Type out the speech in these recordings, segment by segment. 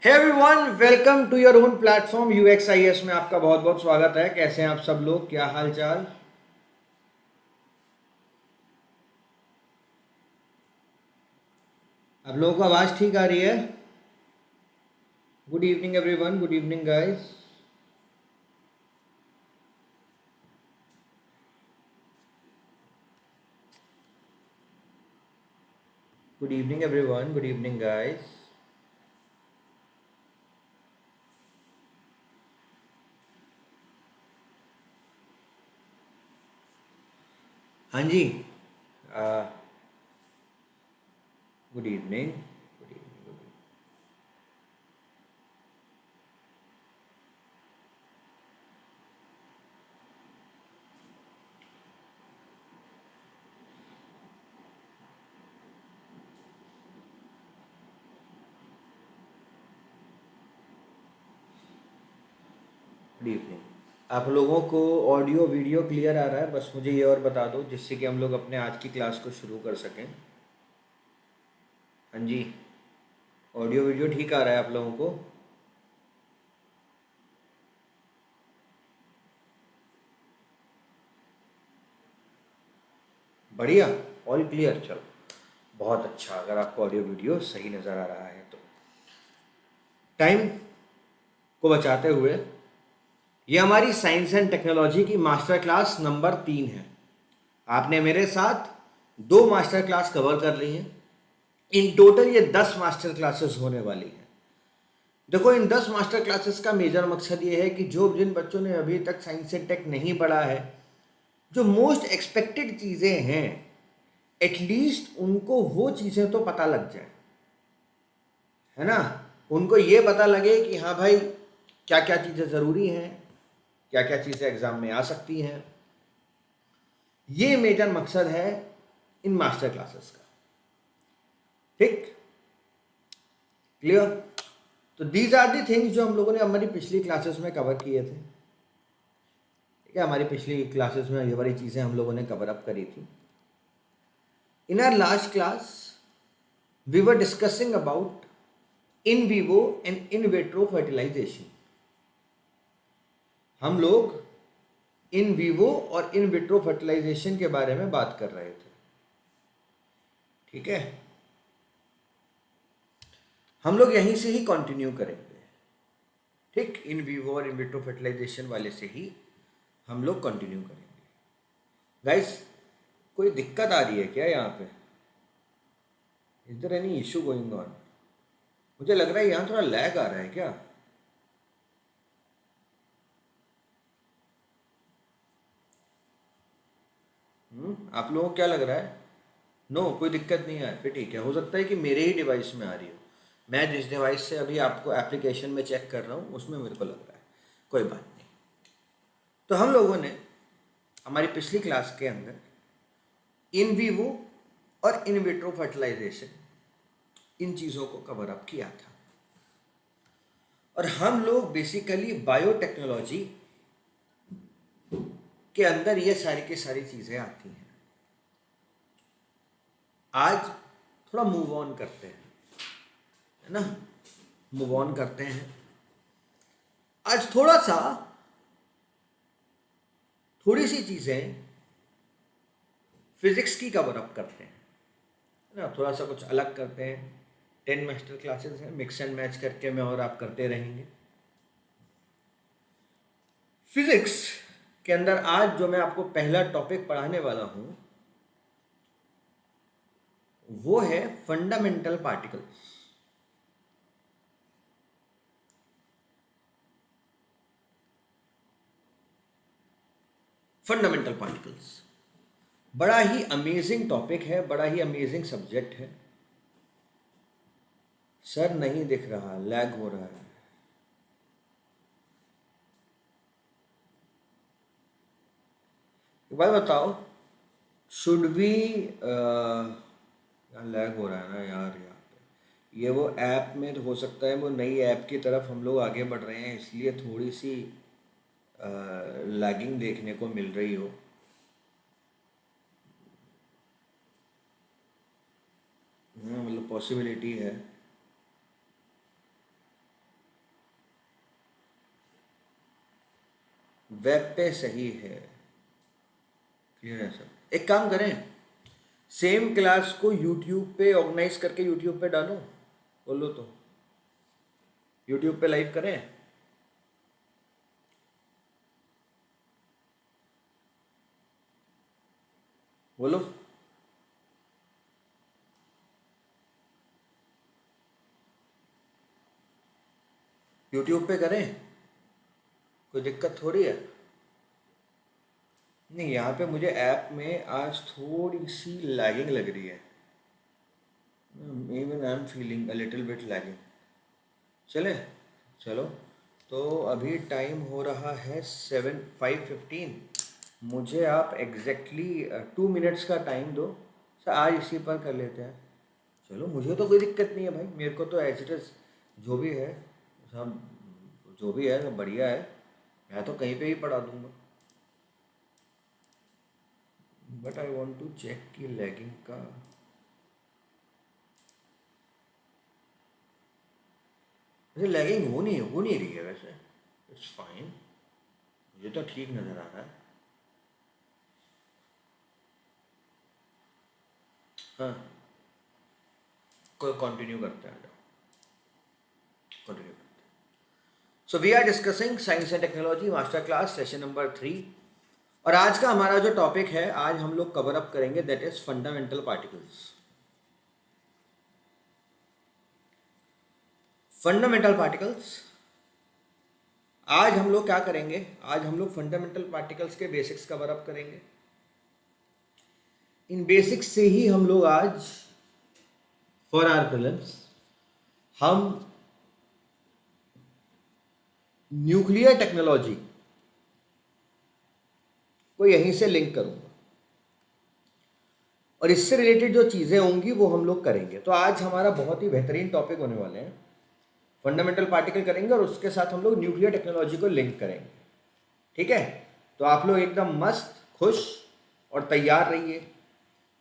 Hey everyone, welcome to your own platform UXIS में आपका बहुत बहुत स्वागत है। कैसे हैं आप सब लोग? क्या हाल चाल? आप लोगों को आवाज़ ठीक आ रही है? Good evening everyone, good evening guys. Good evening everyone, good evening guys. हाँ जी, good evening, good evening. Good evening. आप लोगों को ऑडियो वीडियो क्लियर आ रहा है? बस मुझे ये और बता दो जिससे कि हम लोग अपने आज की क्लास को शुरू कर सकें। हाँ जी, ऑडियो वीडियो ठीक आ रहा है आप लोगों को? बढ़िया, ऑल क्लियर। चलो बहुत अच्छा, अगर आपको ऑडियो वीडियो सही नज़र आ रहा है तो टाइम को बचाते हुए ये हमारी साइंस एंड टेक्नोलॉजी की मास्टर क्लास नंबर 3 है। आपने मेरे साथ 2 मास्टर क्लास कवर कर ली हैं। इन टोटल ये 10 मास्टर क्लासेस होने वाली हैं। देखो, इन 10 मास्टर क्लासेस का मेजर मकसद ये है कि जिन बच्चों ने अभी तक साइंस एंड टेक नहीं पढ़ा है, जो मोस्ट एक्सपेक्टेड चीज़ें हैं, एटलीस्ट उनको वो चीज़ें तो पता लग जाए, है ना। उनको ये पता लगे कि हाँ भाई, क्या क्या चीज़ें ज़रूरी हैं, क्या क्या चीज़ें एग्ज़ाम में आ सकती हैं। ये मेजर मकसद है इन मास्टर क्लासेस का। ठीक, क्लियर? तो दीज आर दी थिंग्स जो हम लोगों ने हमारी पिछली क्लासेस में कवर किए थे। ठीक है, हमारी पिछली क्लासेस में ये वाली चीज़ें हम लोगों ने कवर अप करी थी। In our last class we were discussing about in vivo and in vitro fertilisation. हम लोग इन विवो और इन विट्रो फर्टिलाइजेशन के बारे में बात कर रहे थे। ठीक है, हम लोग यहीं से ही कंटिन्यू करेंगे। ठीक, इन विवो और इन विट्रो फर्टिलाइजेशन वाले से ही हम लोग कंटिन्यू करेंगे। गाइस, कोई दिक्कत आ रही है क्या यहाँ पे? Is there any issue going on? मुझे लग रहा है यहाँ थोड़ा लैग आ रहा है क्या? आप लोगों को क्या लग रहा है? नो, कोई दिक्कत नहीं है, फिर ठीक है। हो सकता है कि मेरे ही डिवाइस में आ रही हो। मैं जिस डिवाइस से अभी आपको एप्लीकेशन में चेक कर रहा हूँ उसमें मेरे को लग रहा है। कोई बात नहीं। तो हम लोगों ने हमारी पिछली क्लास के अंदर इन विवो और इन विट्रो फर्टिलाइजेशन, इन चीज़ों को कवर अप किया था। और हम लोग बेसिकली बायोटेक्नोलॉजी के अंदर ये सारी की सारी चीज़ें आती हैं। आज थोड़ा मूव ऑन करते हैं, है ना। मूव ऑन करते हैं। आज थोड़ी सी चीज़ें फिजिक्स की कवर अप करते हैं, है ना। थोड़ा सा कुछ अलग करते हैं। 10 मास्टर क्लासेस हैं, मिक्स एंड मैच करके मैं और आप करते रहेंगे। फिजिक्स के अंदर आज जो मैं आपको पहला टॉपिक पढ़ाने वाला हूं वो है फंडामेंटल पार्टिकल्स। फंडामेंटल पार्टिकल्स बड़ा ही अमेजिंग टॉपिक है, बड़ा ही अमेजिंग सब्जेक्ट है। सर नहीं दिख रहा, लैग हो रहा है। एक बात बताओ, शुड वी यार लैग हो रहा है ना यार यहाँ पे। ये वो ऐप में तो हो सकता है, वो नई ऐप की तरफ हम लोग आगे बढ़ रहे हैं इसलिए थोड़ी सी लैगिंग देखने को मिल रही हो। मतलब पॉसिबिलिटी है। वेब पे सही है, क्लियर है सब। एक काम करें, सेम क्लास को यूट्यूब पे ऑर्गेनाइज करके यूट्यूब पे डालो, बोलो तो यूट्यूब पे लाइव करें। बोलो। यूट्यूब पे करें, कोई दिक्कत थोड़ी है। नहीं, यहाँ पे मुझे ऐप में आज थोड़ी सी लैगिंग लग रही है, even I am feeling a little bit lagging. चले, चलो। तो अभी टाइम हो रहा है 7:05:15। मुझे आप एग्जैक्टली 2 मिनट्स का टाइम दो, सर आज इसी पर कर लेते हैं। चलो, मुझे तो कोई दिक्कत नहीं है भाई, मेरे को तो एज इट इज़ जो भी है सब, जो भी है सब बढ़िया है, मैं तो कहीं पे ही पढ़ा दूंगा। But I want to check कि लैगिंग का, वैसे लैगिंग हो नहीं रही है वैसे, इट्स फाइन, मुझे तो ठीक नज़र आ रहा है। हाँ, कोई कंटिन्यू करते हैं, कंटिन्यू करते हैं। So we are discussing science and technology master class session number 3, और आज का हमारा जो टॉपिक है, आज हम लोग कवर अप करेंगे, that is fundamental particles. Fundamental particles, आज हम लोग क्या करेंगे, आज हम लोग फंडामेंटल पार्टिकल्स के बेसिक्स कवर अप करेंगे। इन बेसिक्स से ही हम लोग आज फॉर आवर प्रीलिम्स हम न्यूक्लियर टेक्नोलॉजी को यहीं से लिंक करूंगा, और इससे रिलेटेड जो चीज़ें होंगी वो हम लोग करेंगे। तो आज हमारा बहुत ही बेहतरीन टॉपिक होने वाले हैं, फंडामेंटल पार्टिकल करेंगे और उसके साथ हम लोग न्यूक्लियर टेक्नोलॉजी को लिंक करेंगे। ठीक है, तो आप लोग एकदम मस्त, खुश और तैयार रहिए,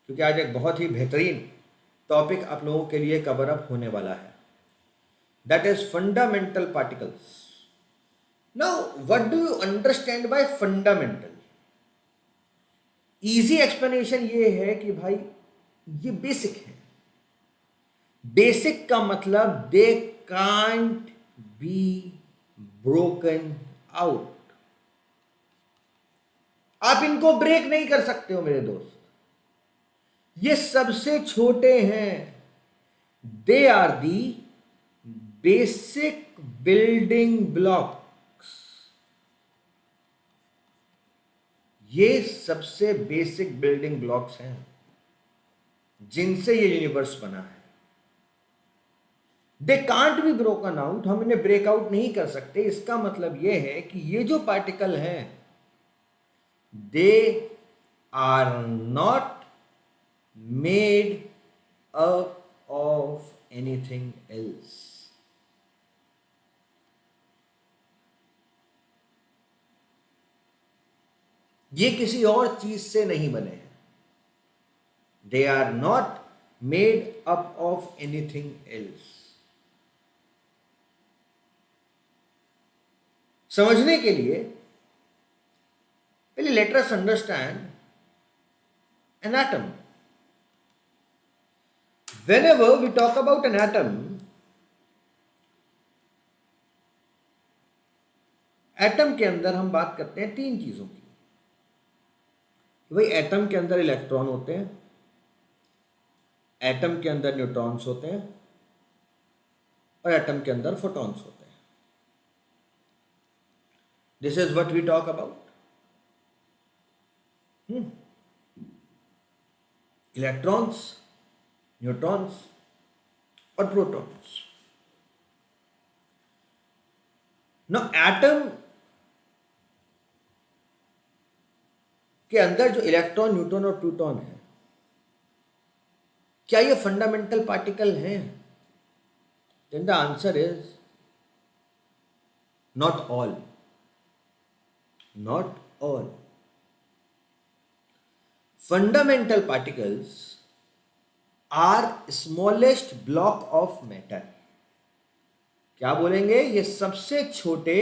क्योंकि आज एक बहुत ही बेहतरीन टॉपिक आप लोगों के लिए कवर अप होने वाला है, that is fundamental particles. Now what do you understand by fundamental? Easy explanation ये है कि भाई ये बेसिक है। बेसिक का मतलब they can't be broken out, आप इनको ब्रेक नहीं कर सकते हो मेरे दोस्त। ये सबसे छोटे हैं, they are the basic building blocks. ये सबसे बेसिक बिल्डिंग ब्लॉक्स हैं जिनसे ये यूनिवर्स बना है। They can't be broken out, हम इन्हें ब्रेकआउट नहीं कर सकते। इसका मतलब यह है कि ये जो पार्टिकल हैं, they are not made up of anything else. ये किसी और चीज से नहीं बने हैं। They are not made up of anything else. समझने के लिए पहले let us understand an atom. Whenever we talk about an atom, atom के अंदर हम बात करते हैं तीन चीजों की। भाई एटम के अंदर इलेक्ट्रॉन होते हैं, एटम के अंदर न्यूट्रॉन्स होते हैं, और एटम के अंदर फोटॉन्स होते हैं। This is what we talk about. Electrons, neutrons और प्रोटॉन्स। ना एटम के अंदर जो इलेक्ट्रॉन, न्यूट्रॉन और प्रोटॉन है, क्या ये फंडामेंटल पार्टिकल हैं? Then the answer is not all, not all. Fundamental particles are smallest block of matter. क्या बोलेंगे? ये सबसे छोटे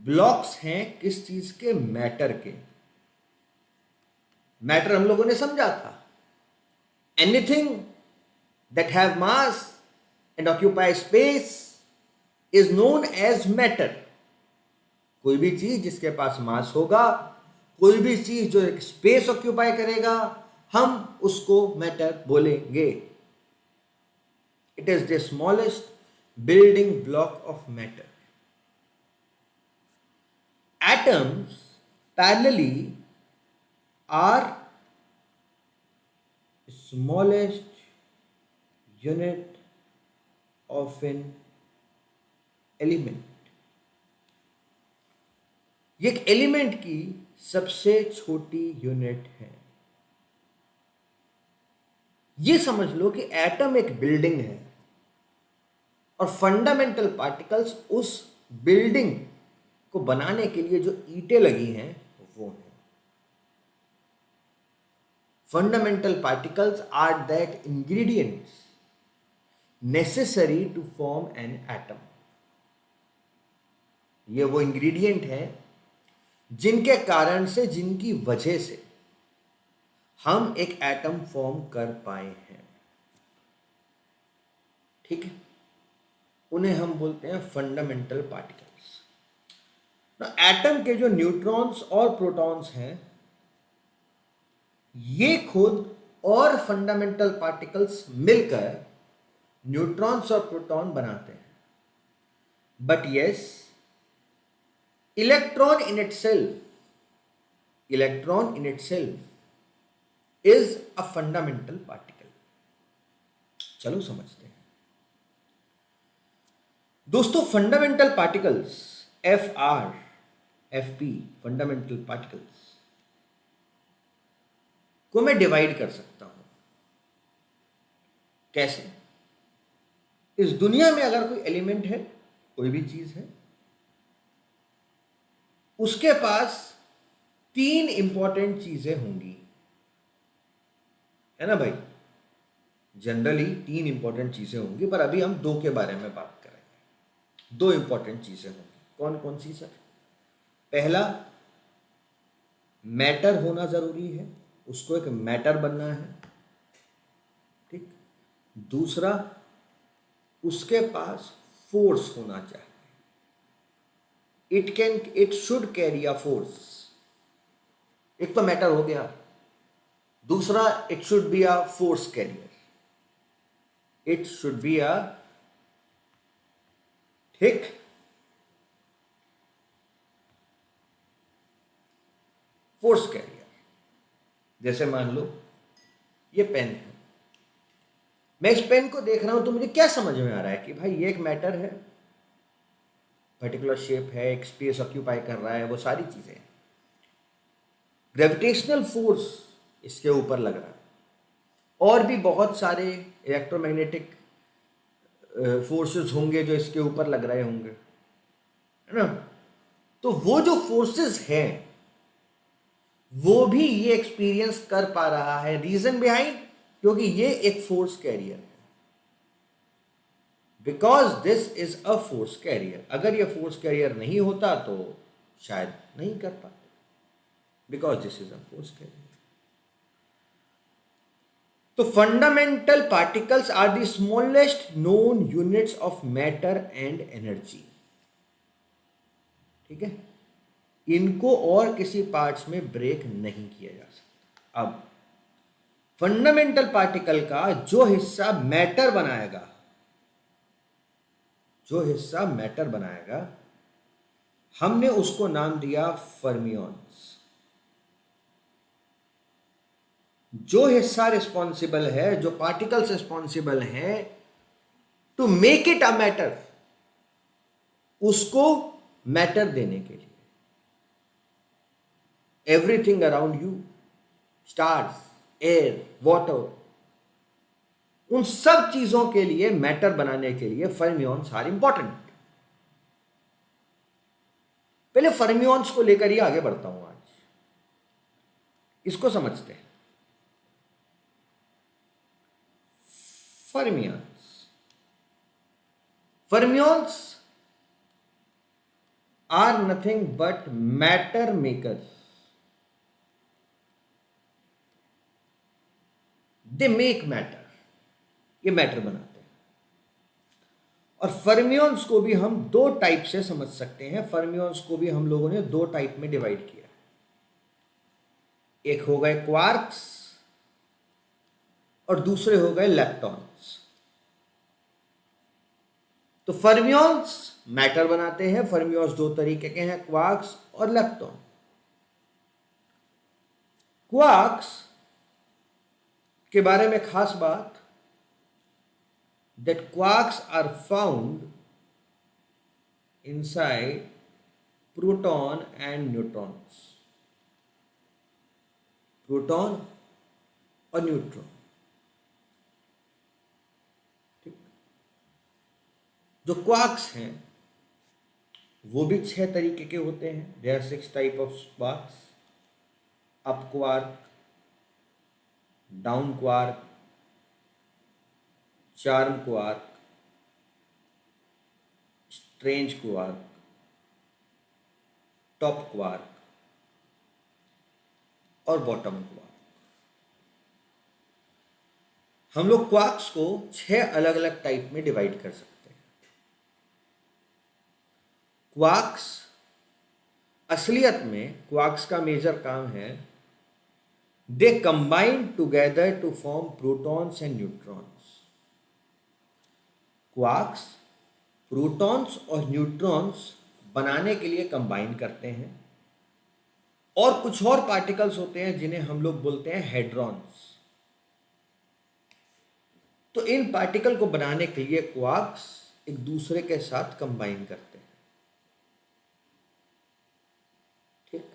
ब्लॉक्स हैं किस चीज के? मैटर के। मैटर हम लोगों ने समझा था, anything that have mass and occupy space is known as matter. कोई भी चीज जिसके पास मास होगा, कोई भी चीज जो एक स्पेस ऑक्यूपाई करेगा, हम उसको मैटर बोलेंगे। It is the smallest building block of matter. Atoms parallelly are smallest unit of an element। ये एक एलिमेंट की सबसे छोटी यूनिट है। ये समझ लो कि एटम एक बिल्डिंग है और फंडामेंटल पार्टिकल्स उस बिल्डिंग को बनाने के लिए जो ईंटें लगी हैं वो है। Fundamental particles are that ingredients necessary to form an atom. ये वो इंग्रेडिएंट है जिनके कारण से, जिनकी वजह से हम एक एटम फॉर्म कर पाए हैं। ठीक है, उन्हें हम बोलते हैं फंडामेंटल पार्टिकल्स। एटम के जो न्यूट्रॉन्स और प्रोटॉन्स हैं, ये खुद और फंडामेंटल पार्टिकल्स मिलकर न्यूट्रॉन्स और प्रोटॉन बनाते हैं। But yes, electron in itself is a fundamental particle. चलो समझते हैं दोस्तों। Fundamental particles FP fundamental particles को मैं डिवाइड कर सकता हूं। कैसे? इस दुनिया में अगर कोई एलिमेंट है, कोई भी चीज है, उसके पास 3 इंपॉर्टेंट चीजें होंगी, है ना भाई? जनरली 3 इंपॉर्टेंट चीजें होंगी, पर अभी हम 2 के बारे में बात करेंगे। 2 इंपॉर्टेंट चीजें होंगी। कौन कौन सी सर? पहला, मैटर होना जरूरी है, उसको एक मैटर बनना है। ठीक। दूसरा, उसके पास फोर्स होना चाहिए। It should carry a force. एक तो मैटर हो गया, दूसरा it should be a force carrier. It should be a, ठीक, फोर्स कैरियर। जैसे मान लो ये पेन है, मैं इस पेन को देख रहा हूं तो मुझे क्या समझ में आ रहा है कि भाई ये एक मैटर है, पर्टिकुलर शेप है, एक स्पेस ऑक्यूपाई कर रहा है, वो सारी चीजें। ग्रेविटेशनल फोर्स इसके ऊपर लग रहा है, और भी बहुत सारे इलेक्ट्रोमैग्नेटिक फोर्सेस होंगे जो इसके ऊपर लग रहे होंगे, है ना? तो वो जो फोर्सेस हैं वो भी ये एक्सपीरियंस कर पा रहा है। रीजन बिहाइंड, क्योंकि ये एक फोर्स कैरियर है। Because this is a force carrier. अगर ये फोर्स कैरियर नहीं होता तो शायद नहीं कर पाते, because this is a force carrier. तो fundamental particles are the smallest known units of matter and energy. ठीक है, इनको और किसी पार्ट्स में ब्रेक नहीं किया जा सकता। अब फंडामेंटल पार्टिकल का जो हिस्सा मैटर बनाएगा, हमने उसको नाम दिया फर्मियॉन्स। जो हिस्सा रिस्पॉन्सिबल है, जो पार्टिकल्स रिस्पॉन्सिबल हैं to make it a matter, उसको मैटर देने के लिए, everything around you, stars, air, water, उन सब चीजों के लिए मैटर बनाने के लिए फर्मियॉन्स आर इंपॉर्टेंट। पहले फर्मियॉन्स को लेकर ही आगे बढ़ता हूं। आज इसको समझते हैं। Fermions are nothing but matter makers. They make matter, ये मैटर बनाते हैं। और फर्मियोन्स को भी हम दो टाइप से समझ सकते हैं। फर्मियोन्स को भी हम लोगों ने दो टाइप में डिवाइड किया। एक हो गए क्वार्क्स और दूसरे हो गए लेप्टॉन्स। तो फर्मियोन्स मैटर बनाते हैं। फर्मियोन्स दो तरीके के हैं, क्वार्क्स और लेप्टॉन। क्वार्क्स के बारे में खास बात, that quarks are found inside proton and neutrons. Proton और न्यूट्रॉन, ठीक। जो क्वार्क्स हैं वो भी 6 तरीके के होते हैं। There are 6 type of quarks. Up quark, down quark, charm quark, strange quark, top quark और बॉटम क्वार्क। हम लोग क्वार्क्स को 6 अलग अलग टाइप में डिवाइड कर सकते हैं। क्वार्क्स, असलियत में क्वार्क्स का मेजर काम है, they combine together to form protons and neutrons. Quarks protons और न्यूट्रॉन्स बनाने के लिए कंबाइन करते हैं। और कुछ और पार्टिकल्स होते हैं जिन्हें हम लोग बोलते हैं हेड्रॉन्स। तो इन पार्टिकल को बनाने के लिए क्वार्क्स एक दूसरे के साथ कंबाइन करते हैं, ठीक।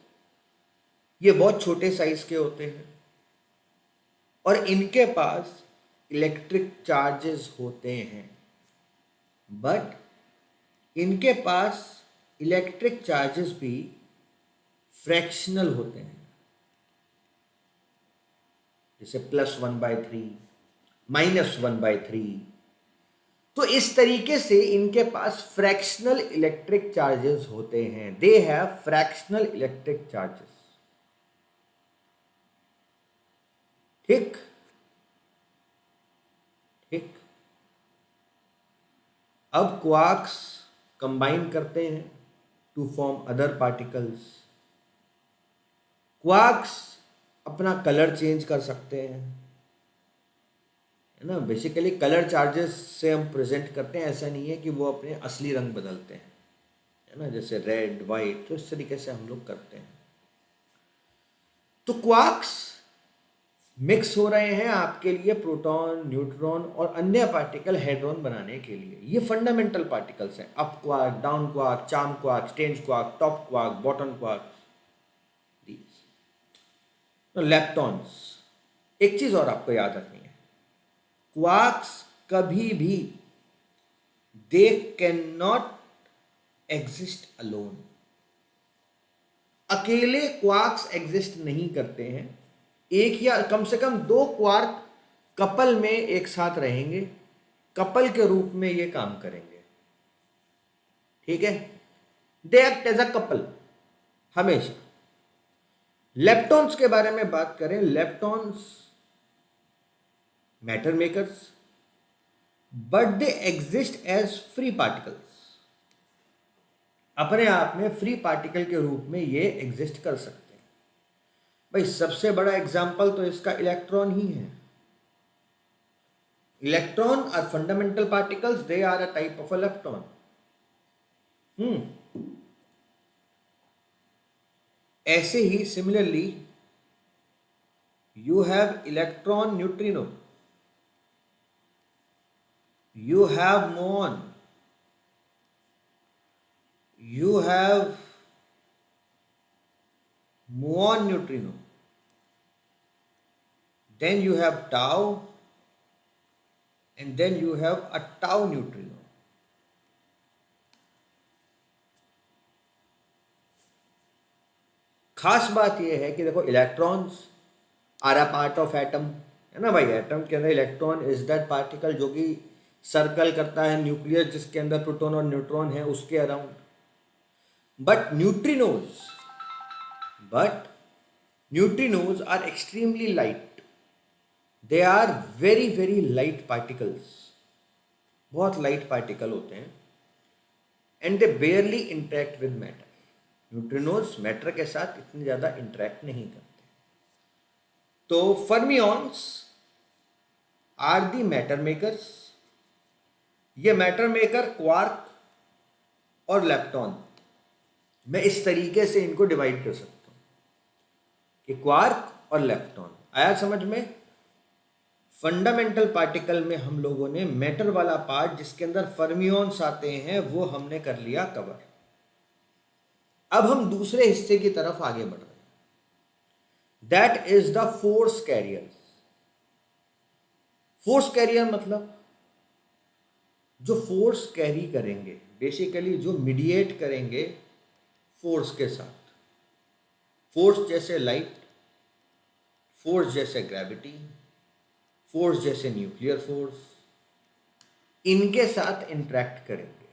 ये बहुत छोटे साइज के होते हैं और इनके पास इलेक्ट्रिक चार्जेस होते हैं, बट इनके पास इलेक्ट्रिक चार्जेस भी फ्रैक्शनल होते हैं। जैसे +1/3, -1/3। तो इस तरीके से इनके पास फ्रैक्शनल इलेक्ट्रिक चार्जेस होते हैं। They have fractional electric charges, ठीक ठीक। अब क्वार्क्स कंबाइन करते हैं to form other particles. Quarks अपना कलर चेंज कर सकते हैं, है ना। बेसिकली कलर चार्जेस से हम प्रेजेंट करते हैं। ऐसा नहीं है कि वो अपने असली रंग बदलते हैं, है ना, जैसे रेड, वाइट। तो इस तरीके से हम लोग करते हैं। तो क्वार्क्स मिक्स हो रहे हैं आपके लिए प्रोटॉन, न्यूट्रॉन और अन्य पार्टिकल हेड्रॉन बनाने के लिए। ये फंडामेंटल पार्टिकल्स हैं। Up quark, down quark, charm quark, strange quark, top quark, bottom quark. तो लेप्टॉन्स, एक चीज और आपको याद रखनी है, क्वार्क्स कभी भी they can not exist alone. अकेले क्वार्क्स एग्जिस्ट नहीं करते हैं। एक या कम से कम 2 क्वार्क कपल में एक साथ रहेंगे, कपल के रूप में ये काम करेंगे, ठीक है। They act as a couple हमेशा। लेप्टॉन्स के बारे में बात करें, leptons matter makers, but they exist as free particles. अपने आप में फ्री पार्टिकल के रूप में ये एग्जिस्ट कर सकते हैं। भाई सबसे बड़ा एग्जाम्पल तो इसका इलेक्ट्रॉन ही है। Electron are fundamental particles, they are a type of electron. ऐसे ही similarly you have electron neutrino, you have muon, you have muon neutrino, then you have tau, and then you have a tau neutrino. खास बात यह है कि देखो electrons are a part of atom, है ना भाई। एटम के अंदर इलेक्ट्रॉन इज दैट पार्टिकल जो कि सर्कल करता है न्यूक्लियस जिसके अंदर प्रोटॉन और न्यूट्रॉन है उसके around. But neutrinos are extremely light. They are very very light particles. बहुत लाइट पार्टिकल होते हैं and they barely interact with matter. Neutrinos matter के साथ इतनी ज़्यादा इंटरेक्ट नहीं करते. तो fermions are the matter makers. ये मैटर मेकर क्वार्क और लेप्टॉन, मैं इस तरीके से इनको डिवाइड कर सकता हूँ कि क्वार्क और लेप्टॉन. आया समझ में? फंडामेंटल पार्टिकल में हम लोगों ने मैटर वाला पार्ट जिसके अंदर फर्मियंस आते हैं वो हमने कर लिया कवर. अब हम दूसरे हिस्से की तरफ आगे बढ़ रहे हैं. That is the force carrier. Force carrier मतलब जो फोर्स कैरी करेंगे, बेसिकली जो मीडिएट करेंगे फोर्स के साथ. फोर्स जैसे लाइट, फोर्स जैसे ग्रेविटी, फोर्स जैसे न्यूक्लियर फोर्स, इनके साथ इंटरेक्ट करेंगे.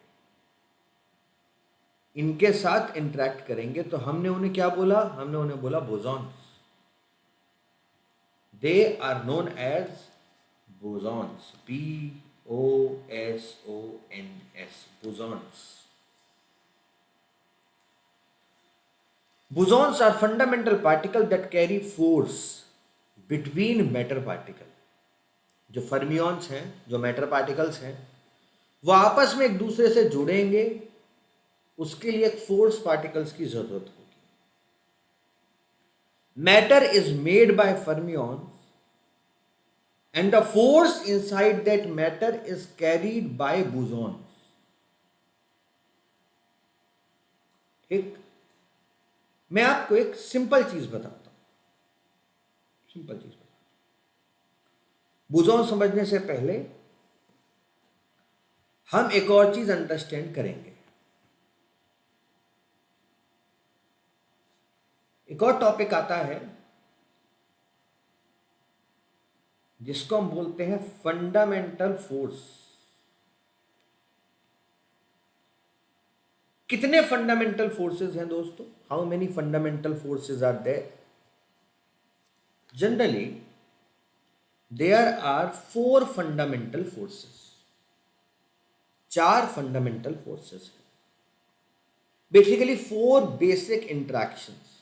इनके साथ इंटरेक्ट करेंगे तो हमने उन्हें क्या बोला? हमने उन्हें बोला bosons. They are known as bosons. BOSONS, bosons. Bosons are fundamental particles that carry force between matter particles. जो फर्मियंस हैं, जो मैटर पार्टिकल्स हैं, वो आपस में एक दूसरे से जुड़ेंगे, उसके लिए एक फोर्स पार्टिकल्स की जरूरत होगी. Matter is made by fermions and the force inside that matter is carried bye bosons. ठीक, मैं आपको एक सिंपल चीज बताता हूं. सिंपल चीज बोसॉन समझने से पहले हम एक और चीज अंडरस्टैंड करेंगे. एक और टॉपिक आता है जिसको हम बोलते हैं फंडामेंटल फोर्स. कितने फंडामेंटल फोर्सेस हैं दोस्तों? How many fundamental forces are there? Generally there are 4 fundamental forces. 4 fundamental forces. Basically 4 basic interactions.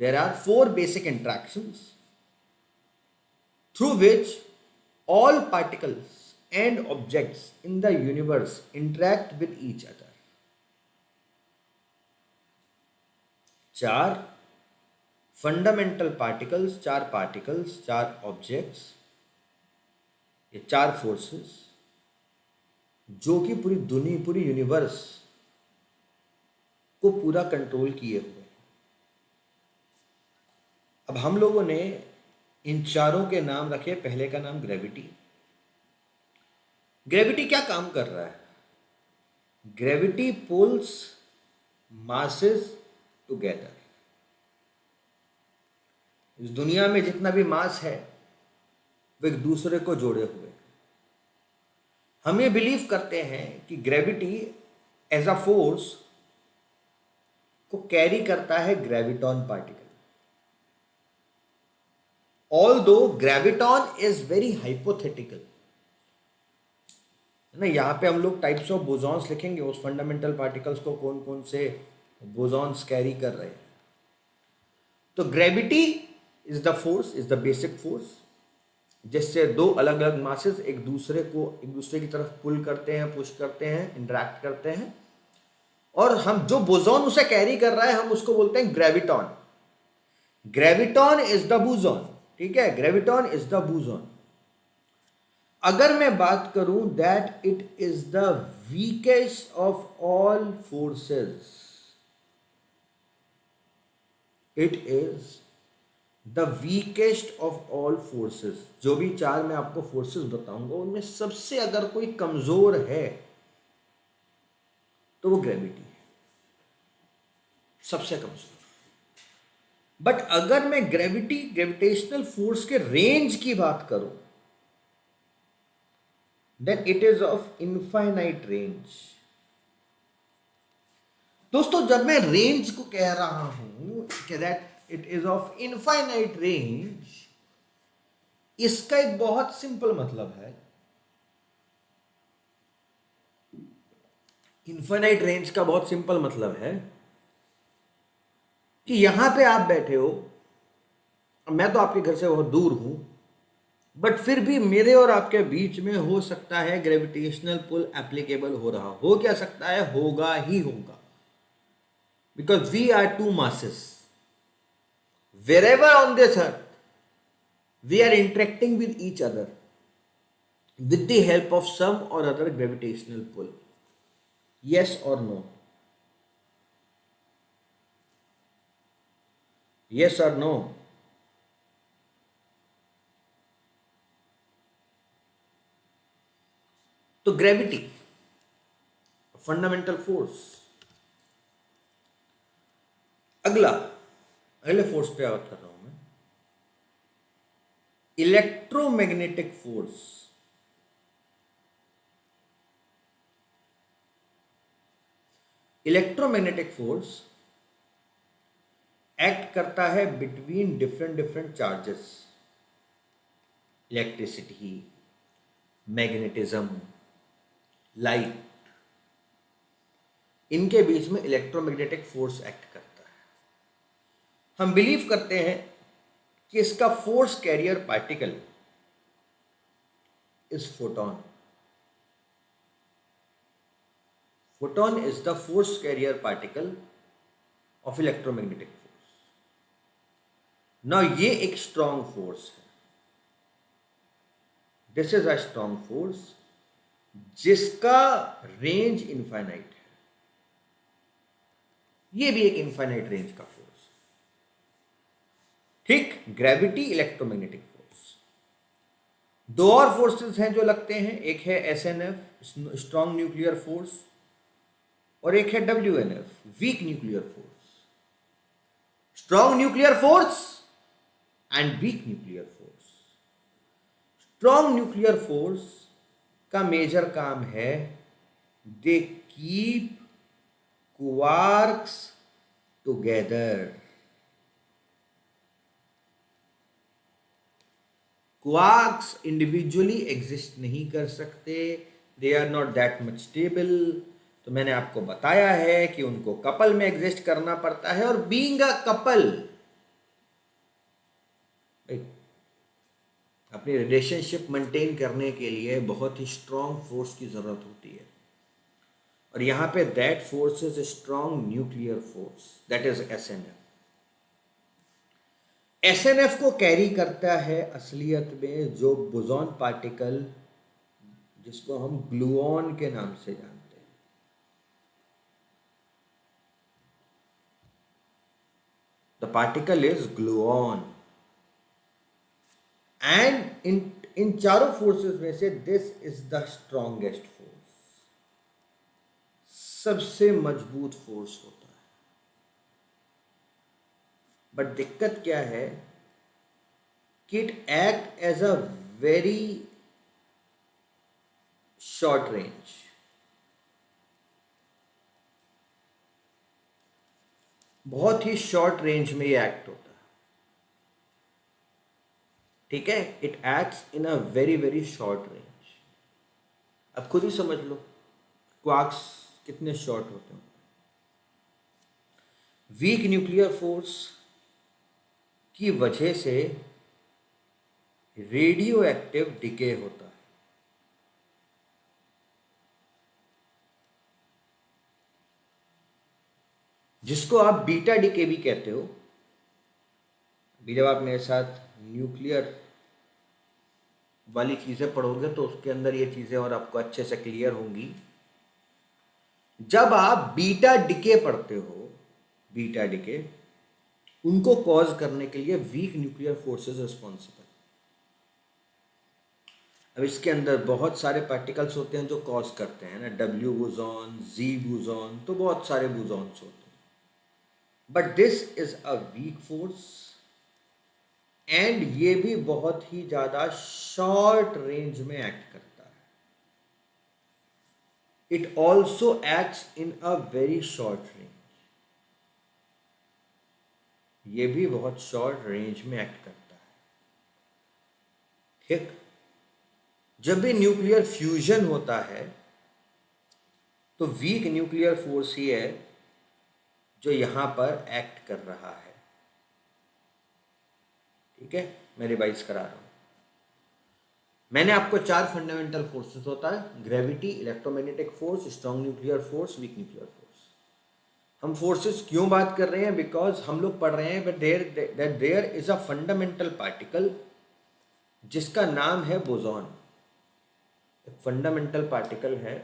There are 4 basic interactions through which all particles and objects in the universe interact with each other. 4 fundamental particles, 4 particles, 4 objects, ये 4 forces जो कि पूरी दुनिया, पूरी universe को पूरा control किए हुए. अब हम लोगों ने इन चारों के नाम रखे. पहले का नाम ग्रेविटी. ग्रेविटी क्या काम कर रहा है? Gravity pulls masses together. इस दुनिया में जितना भी मास है वो एक दूसरे को जोड़े हुए. हम ये बिलीव करते हैं कि ग्रेविटी एज अ फोर्स को कैरी करता है graviton particle. Although graviton is very hypothetical. ना, यहाँ पे हम लोग टाइप्स ऑफ बोसॉन्स लिखेंगे, उस फंडामेंटल पार्टिकल्स को कौन कौन से बोसॉन्स कैरी कर रहे हैं. तो gravity is the force, is the basic force, जिससे 2 अलग अलग मासेस एक दूसरे की तरफ पुल करते हैं, पुश करते हैं, इंटरैक्ट करते हैं. और हम जो बोसॉन उसे कैरी कर रहा है हम उसको बोलते हैं graviton. Graviton is the boson. ठीक है, ग्रेविटॉन इज द बोसॉन. अगर मैं बात करूं that it is the weakest of all forces, it is the weakest of all forces. जो भी 4 मैं आपको फोर्सेस बताऊंगा उनमें सबसे अगर कोई कमजोर है तो वो ग्रेविटी है, सबसे कमजोर. बट अगर मैं ग्रेविटेशनल फोर्स के रेंज की बात करूं then it is of infinite range. दोस्तों जब मैं रेंज को कह रहा हूं कि that it is of infinite range, इसका एक बहुत सिंपल मतलब है। इनफाइनाइट रेंज का बहुत सिंपल मतलब है कि यहां पे आप बैठे हो, मैं तो आपके घर से बहुत दूर हूं, बट फिर भी मेरे और आपके बीच में हो सकता है ग्रेविटेशनल पुल एप्लीकेबल हो रहा हो। क्या सकता है? होगा ही होगा, because we are to masses. Wherever on this earth we are interacting with each other with the help of some or other gravitational pull. Yes or no? Yes or no? तो ग्रेविटी फंडामेंटल फोर्स। अगले force पे बात कर रहा हूं मैं, electromagnetic force. Electromagnetic force act करता है between different different charges, electricity, magnetism, light, इनके बीच में इलेक्ट्रोमैग्नेटिक फोर्स एक्ट करता है। हम बिलीव करते हैं कि इसका force carrier particle is photon. Photon is the force carrier particle of electromagnetic force. Now ये एक स्ट्रॉन्ग फोर्स है, this is a strong force जिसका रेंज इनफाइनाइट है। ये भी एक इनफाइनाइट रेंज का फोर्स। ठीक, ग्रेविटी, इलेक्ट्रोमैग्नेटिक फोर्स। दो और फोर्सेस हैं जो लगते हैं, एक है एसएनएफ, स्ट्रॉन्ग न्यूक्लियर फोर्स, और एक है WNF, weak nuclear force. Strong nuclear force and weak nuclear force. Strong nuclear force का मेजर काम है, they keep quarks together. Quarks individually exist नहीं कर सकते, they are not that much stable. तो मैंने आपको बताया है कि उनको कपल में एग्जिस्ट करना पड़ता है, और बीइंग अ कपल अपनी रिलेशनशिप मेंटेन करने के लिए बहुत ही स्ट्रॉन्ग फोर्स की जरूरत होती है। और यहां पे that force is strong nuclear force, that is SNF. SNF को कैरी करता है असलियत में जो बोसॉन पार्टिकल, जिसको हम ग्लूऑन के नाम से जानते हैं। The particle is gluon, and in चारों फोर्सेस में से this is the strongest force, सबसे मजबूत फोर्स होता है। बट दिक्कत क्या है कि it act as a very short range. बहुत ही शॉर्ट रेंज में ये एक्ट होता है। ठीक है, it acts in a very very short range. अब खुद ही समझ लो क्वार्क्स कितने शॉर्ट होते हैं। वीक न्यूक्लियर फोर्स की वजह से रेडियो एक्टिव डिके होता है। जिसको आप बीटा डिके भी कहते हो। अभी जब आप मेरे साथ न्यूक्लियर वाली चीजें पढ़ोगे तो उसके अंदर ये चीजें और आपको अच्छे से क्लियर होंगी। जब आप बीटा डिके पढ़ते हो, बीटा डिके, उनको कॉज करने के लिए वीक न्यूक्लियर फोर्सेस रिस्पॉन्सिबल। अब इसके अंदर बहुत सारे पार्टिकल्स होते हैं जो कॉज करते हैं ना, डब्ल्यू बोसॉन, जी बोसॉन, तो बहुत सारे बोसॉन्स होते हैं। But this is a weak force, and ये भी बहुत ही ज्यादा शॉर्ट रेंज में एक्ट करता है। It also acts in a very short range. ये भी बहुत शॉर्ट रेंज में एक्ट करता है। ठीक, जब भी न्यूक्लियर फ्यूजन होता है तो वीक न्यूक्लियर फोर्स ही है जो यहां पर एक्ट कर रहा है। ठीक है, मैं रिवाइज करा रहा हूं। मैंने आपको 4 फंडामेंटल फोर्सेस होता है, gravity, electromagnetic force, strong nuclear force, weak nuclear force. हम फोर्सेस क्यों बात कर रहे हैं? बिकॉज हम लोग पढ़ रहे हैं but there is a fundamental particle जिसका नाम है बोसॉन। एक फंडामेंटल पार्टिकल है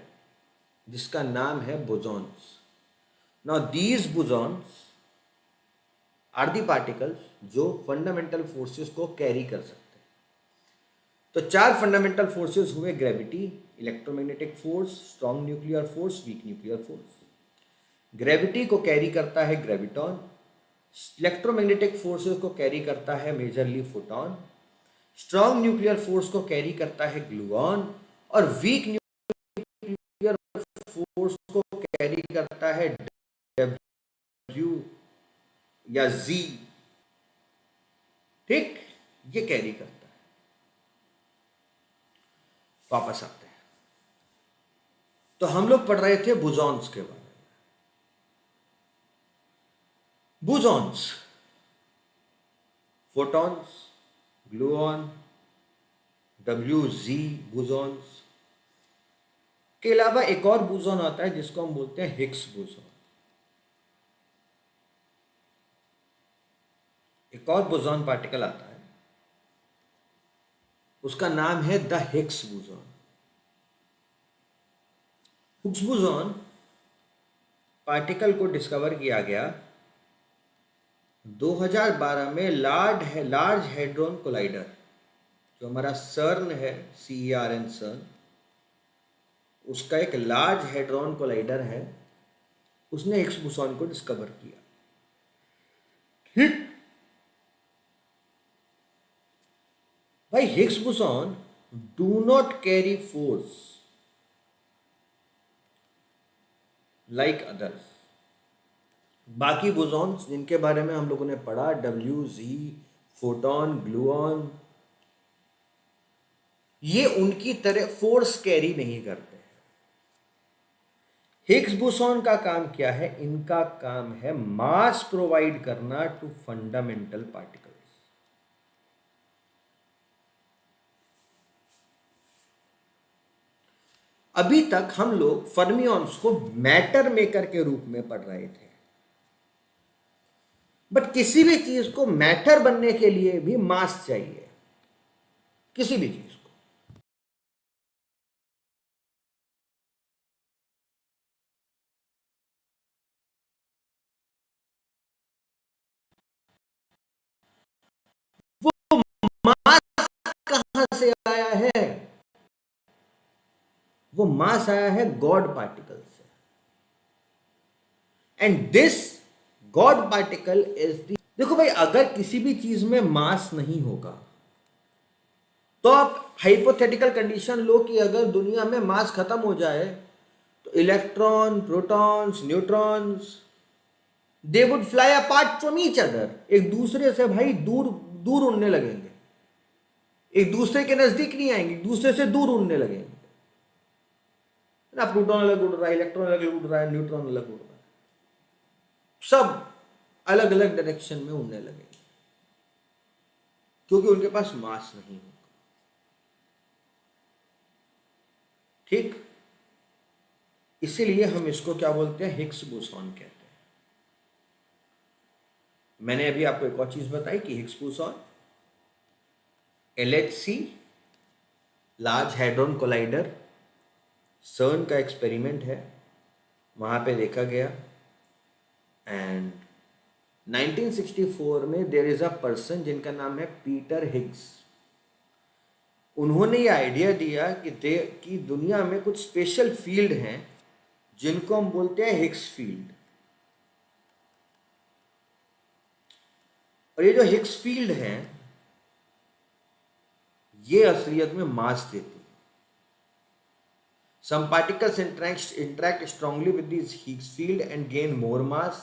जिसका नाम है bosons. Now these bosons are the particles जो फंडामेंटल फोर्सेस को कैरी कर सकते हैं। तो 4 फंडामेंटल फोर्सेस हुए, gravity, electromagnetic force, strong nuclear force, weak nuclear force. Gravity को कैरी करता है ग्रेविटॉन, इलेक्ट्रोमैग्नेटिक फोर्सेस को कैरी करता है majorly photon, strong nuclear force को कैरी करता है ग्लूऑन, और वीक न्यूक्लियर फोर्स को कैरी करता है डब्ल्यू या जी। ठीक, ये कैरी करता है। वापस आते हैं, तो हम लोग पढ़ रहे थे बोसॉन्स के बारे में। Bosons, photons, gluon, WZ bosons के अलावा एक और बोसॉन आता है जिसको हम बोलते हैं हिग्स बोसॉन। एक और बोसॉन पार्टिकल आता है, उसका नाम है the Higgs boson. Higgs boson particle को डिस्कवर किया गया 2012 में लार्ज हैड्रॉन कोलाइडर, जो हमारा सर्न है, CERN सर्न, उसका एक लार्ज हैड्रॉन कोलाइडर है, उसने हिग्स बोसॉन को डिस्कवर किया। ठीक भाई, Higgs boson do not carry force like others. बाकी बोसॉन्स जिनके बारे में हम लोगों ने पढ़ा, WZ, फोटॉन, ग्लूऑन, ये उनकी तरह फोर्स कैरी नहीं करते। हिग्स बोसॉन का काम क्या है? इनका काम है मास प्रोवाइड करना टू फंडामेंटल पार्टिकल्स। अभी तक हम लोग फर्मियॉन्स को मैटर मेकर के रूप में पढ़ रहे थे, बट किसी भी चीज को मैटर बनने के लिए भी मास चाहिए, किसी भी चीज को। वो मास कहां से आया है? वो मास आया है गॉड पार्टिकल से, and this God particle is the. देखो भाई, अगर किसी भी चीज में मास नहीं होगा तो आप हाइपोथेटिकल कंडीशन लो कि अगर दुनिया में मास खत्म हो जाए तो electron, protons, neutrons, they would fly apart from each other. एक दूसरे से भाई दूर दूर उड़ने लगेंगे, एक दूसरे के नजदीक नहीं आएंगे, एक दूसरे से दूर उड़ने लगेंगे ना। प्रोटॉन अलग उड़ रहा है, इलेक्ट्रॉन अलग उड़ रहा है, न्यूट्रॉन अलग उड़ रहा है, सब अलग अलग डायरेक्शन में उड़ने लगेंगे क्योंकि उनके पास मास नहीं होगा। ठीक, इसीलिए हम इसको क्या बोलते हैं? हिग्स बोसॉन कहते हैं। मैंने अभी आपको एक और चीज बताई कि Higgs boson LHC, large hadron collider, सर्न का एक्सपेरिमेंट है, वहां पे देखा गया। एंड 1964 में देयर इज अ पर्सन जिनका नाम है पीटर हिग्स। उन्होंने ये आइडिया दिया कि दुनिया में कुछ स्पेशल फील्ड हैं जिनको हम बोलते हैं हिग्स फील्ड। और ये जो हिग्स फील्ड हैं ये असलियत में मास देती है। Some particles interact strongly with this Higgs field and gain more mass,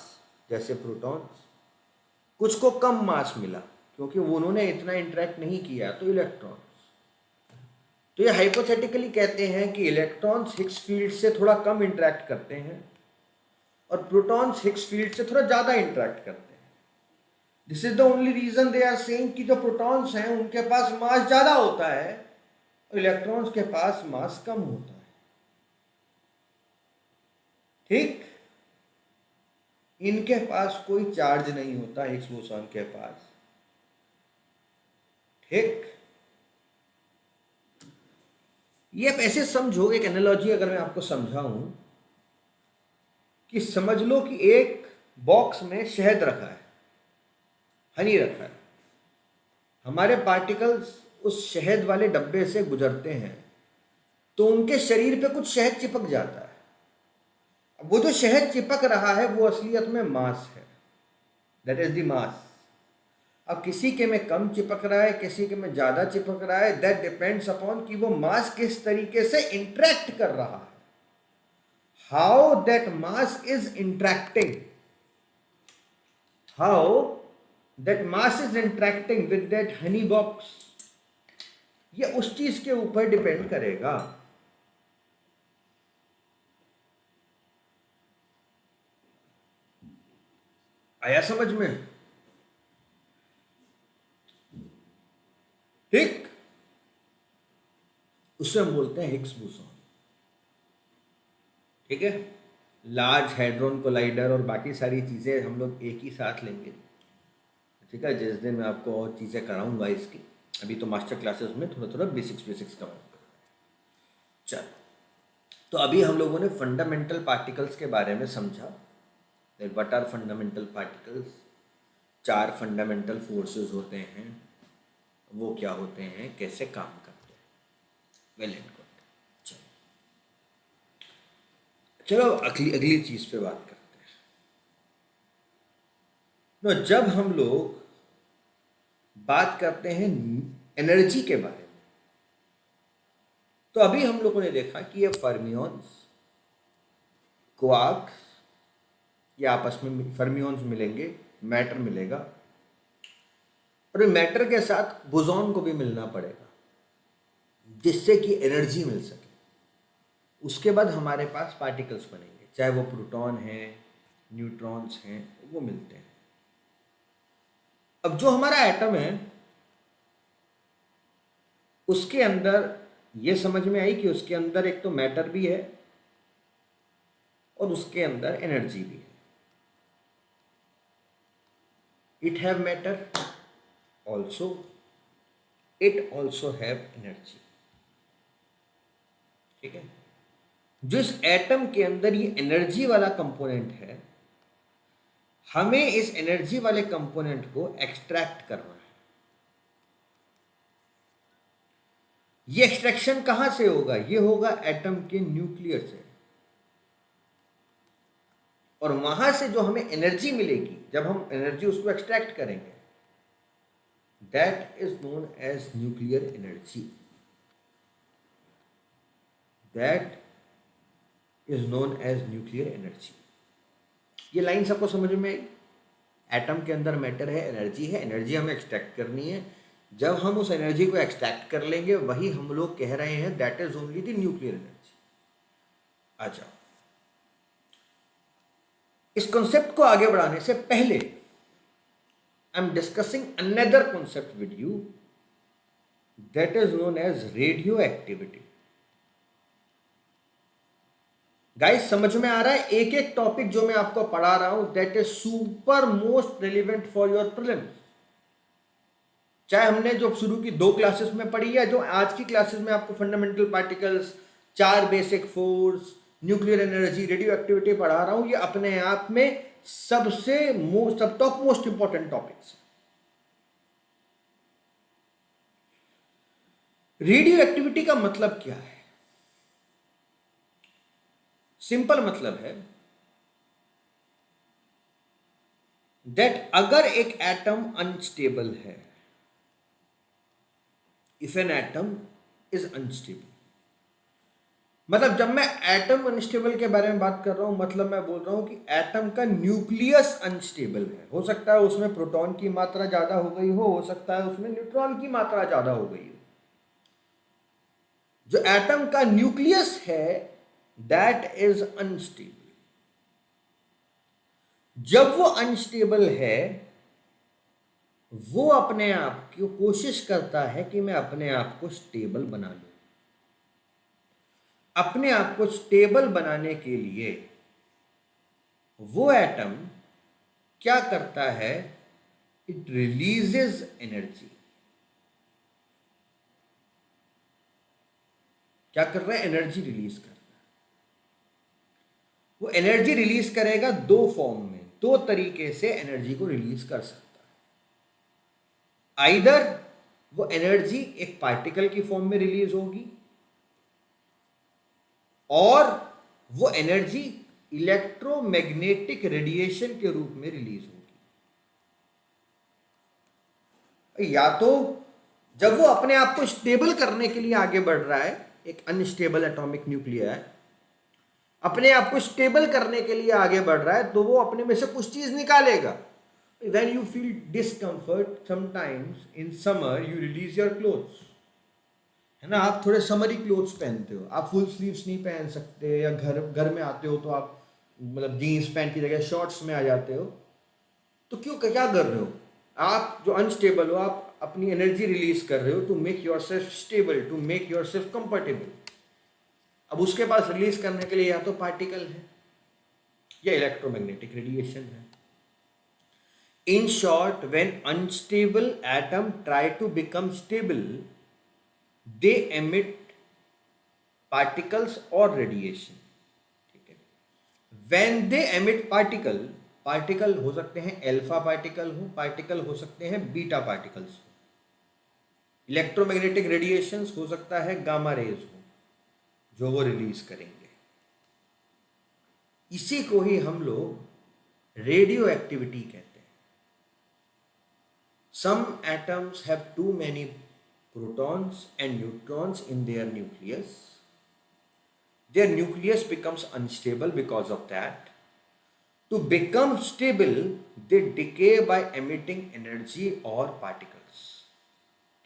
जैसे प्रोटॉन्स। कुछ को कम मास मिला क्योंकि उन्होंने इतना इंटरेक्ट नहीं किया, तो इलेक्ट्रॉन्स। तो ये हाइपोथेटिकली कहते हैं कि इलेक्ट्रॉन्स हिग्स फील्ड से थोड़ा कम इंटरेक्ट करते हैं और प्रोटॉन्स हिग्स फील्ड से थोड़ा ज़्यादा इंटरेक्ट करते हैं। This is the only reason they are saying कि जो प्रोटॉन्स हैं उनके पास मास ज़्यादा होता है और इलेक्ट्रॉन्स के पास मास कम होता है। ठीक, इनके पास कोई चार्ज नहीं होता हिग्स बोसॉन के पास। ठीक, ये आप ऐसे समझो, एक एनालॉजी अगर मैं आपको समझाऊं कि समझ लो कि एक बॉक्स में शहद रखा है, हनी रखा है। हमारे पार्टिकल्स उस शहद वाले डब्बे से गुजरते हैं तो उनके शरीर पे कुछ शहद चिपक जाता है। अब वो जो शहद चिपक रहा है वो असलियत में मास है, दैट इज द मास। अब किसी के में कम चिपक रहा है, किसी के में ज़्यादा चिपक रहा है, दैट डिपेंड्स अपॉन कि वो मास किस तरीके से इंटरेक्ट कर रहा है, how that mass is interacting, how that mass is interacting with that Honey box, ये उस चीज के ऊपर डिपेंड करेगा। आया समझ में? ठीक, उसे हम बोलते हैं हिग्स बोसॉन। ठीक है, लार्ज हैड्रॉन कोलाइडर और बाकी सारी चीज़ें हम लोग एक ही साथ लेंगे। ठीक है, जिस दिन मैं आपको और चीज़ें कराऊंगा इसकी, अभी तो मास्टर क्लासेस में थोड़ा थोड़ा बेसिक्स कराऊंगा। चल, तो अभी हम लोगों ने फंडामेंटल पार्टिकल्स के बारे में समझा। What are fundamental particles? 4 fundamental forces होते हैं, वो क्या होते हैं, कैसे काम करते हैं। Well and good. चलो अगली चीज पे बात करते हैं। तो जब हम लोग बात करते हैं एनर्जी के बारे में, तो अभी हम लोगों ने देखा कि ये फर्मियंस, क्वार्क्स, ये आपस में फर्मियंस मिलेंगे, मैटर मिलेगा, और मैटर के साथ बोसॉन को भी मिलना पड़ेगा जिससे कि एनर्जी मिल सके। उसके बाद हमारे पास पार्टिकल्स बनेंगे, चाहे वो प्रोटॉन हैं, न्यूट्रॉन्स हैं, वो मिलते हैं। अब जो हमारा एटम है उसके अंदर ये समझ में आई कि उसके अंदर एक तो मैटर भी है और उसके अंदर एनर्जी भी है। It have matter also, it also have energy. ठीक है, जो इस एटम के अंदर ये एनर्जी वाला कंपोनेंट है, हमें इस एनर्जी वाले कंपोनेंट को एक्सट्रैक्ट करना है। ये एक्सट्रैक्शन कहां से होगा? ये होगा एटम के न्यूक्लियर से, और वहां से जो हमें एनर्जी मिलेगी जब हम एनर्जी उसको एक्सट्रैक्ट करेंगे, that is known as nuclear energy. That is known as nuclear energy. ये लाइन सबको समझ में आई? एटम के अंदर मैटर है, एनर्जी है, एनर्जी हमें एक्सट्रैक्ट करनी है। जब हम उस एनर्जी को एक्सट्रैक्ट कर लेंगे, वही हम लोग कह रहे हैं that is only the nuclear energy. अच्छा, इस कॉन्सेप्ट को आगे बढ़ाने से पहले I am discussing another concept with you, that is known as radioactivity. Guys समझ में आ रहा है? एक एक टॉपिक जो मैं आपको पढ़ा रहा हूं that is super most relevant for your prelims. चाहे हमने जो शुरू की 2 क्लासेस में पढ़ी है, जो आज की क्लासेस में आपको fundamental particles, 4 basic force, nuclear energy, radio activity पढ़ा रहा हूं, ये अपने आप में सब top most important topics. Radio activity का मतलब क्या है? सिंपल मतलब है दैट अगर एक एटम अनस्टेबल है, if an atom is unstable, मतलब जब मैं एटम अनस्टेबल के बारे में बात कर रहा हूं, मतलब मैं बोल रहा हूं कि एटम का न्यूक्लियस अनस्टेबल है। हो सकता है उसमें प्रोटॉन की मात्रा ज्यादा हो गई हो सकता है उसमें न्यूट्रॉन की मात्रा ज्यादा हो गई हो। जो एटम का न्यूक्लियस है दैट इज अनस्टेबल। जब वो अनस्टेबल है, वो अपने आप की कोशिश करता है कि मैं अपने आप को स्टेबल बना लूं। अपने आप को स्टेबल बनाने के लिए वो एटम क्या करता है, इट रिलीजेस एनर्जी। क्या कर रहा है, एनर्जी रिलीज कर रहा है। वो एनर्जी रिलीज करेगा दो फॉर्म में, दो तरीके से एनर्जी को रिलीज कर सकता है। आइदर वो एनर्जी एक पार्टिकल की फॉर्म में रिलीज होगी, और वो एनर्जी इलेक्ट्रोमैग्नेटिक रेडिएशन के रूप में रिलीज होगी। या तो जब वो अपने आप को स्टेबल करने के लिए आगे बढ़ रहा है, एक अनस्टेबल एटॉमिक न्यूक्लियर अपने आप को स्टेबल करने के लिए आगे बढ़ रहा है, तो वो अपने में से कुछ चीज निकालेगा। When you feel discomfort sometimes in summer you release your clothes, है ना। आप थोड़े समरी क्लोथ्स पहनते हो, आप फुल स्लीव्स नहीं पहन सकते, या घर में आते हो तो आप मतलब जीन्स पैंट की जगह शॉर्ट्स में आ जाते हो। तो क्यों, क्या कर रहे हो आप, जो अनस्टेबल हो, आप अपनी एनर्जी रिलीज कर रहे हो to make yourself stable, to make yourself comfortable. अब उसके पास रिलीज करने के लिए या तो पार्टिकल है या इलेक्ट्रोमैग्नेटिक रेडिएशन है। In short, when unstable atom try to become stable, they emit particles or radiation. ठीक है। When they emit particle हो सकते हैं अल्फा पार्टिकल हो सकते हैं बीटा पार्टिकल्स हो। इलेक्ट्रोमैग्नेटिक रेडिएशंस हो सकता है गामा रेज हो, जो वो रिलीज करेंगे। इसी को ही हम लोग रेडियो एक्टिविटी कहते हैं। Some atoms have too many protons and neutrons in their nucleus. Their nucleus becomes unstable because of that. To become stable, they decay by emitting energy or particles.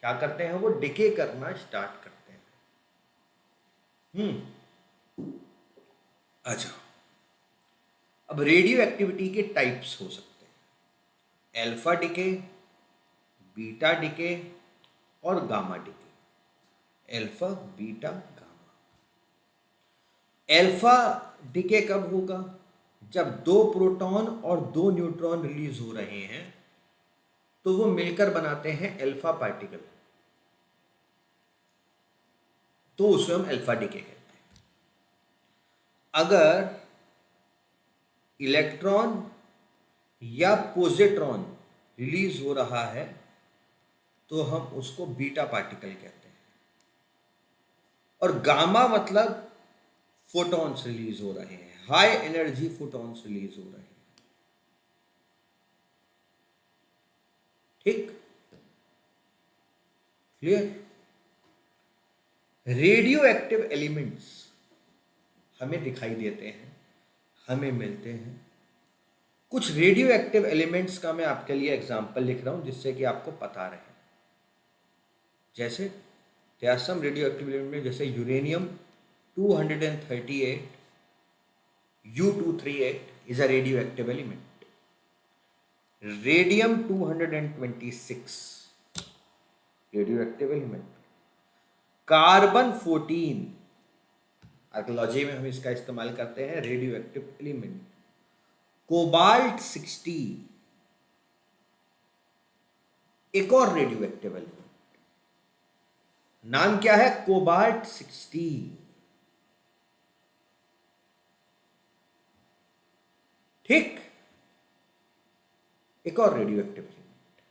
क्या करते हैं वो, डिके करना start करते हैं। अच्छा, अब रेडियो एक्टिविटी के टाइप्स हो सकते हैं, अल्फा डिके, बीटा डिके और gamma decay. Alpha beta gamma. Alpha decay कब होगा, जब दो प्रोटॉन और दो न्यूट्रॉन रिलीज हो रहे हैं, तो वो मिलकर बनाते हैं अल्फा पार्टिकल, तो उसे हम अल्फा डिके कहते हैं। अगर इलेक्ट्रॉन या पॉजिट्रॉन रिलीज हो रहा है, तो हम उसको बीटा पार्टिकल कहते हैं। और गामा मतलब फोटॉन्स रिलीज हो रहे हैं, हाई एनर्जी फोटॉन्स रिलीज हो रहे हैं। ठीक, क्लियर। रेडियो एक्टिव एलिमेंट्स हमें दिखाई देते हैं, हमें मिलते हैं। कुछ रेडियो एक्टिव एलिमेंट्स का मैं आपके लिए एग्जांपल लिख रहा हूं, जिससे कि आपको पता रहे। जैसे there are some radioactive element, जैसे uranium 238 U238 is a radioactive element. Radium 226 radioactive element. Carbon 14, archaeology में हम इसका इस्तेमाल करते हैं, रेडियो एक्टिव एलिमेंट। कोबाल्ट 60 एक और रेडियो एक्टिव एलिमेंट, नाम क्या है, कोबाल्ट 60। ठीक, एक और रेडियो एक्टिव एलिमेंट।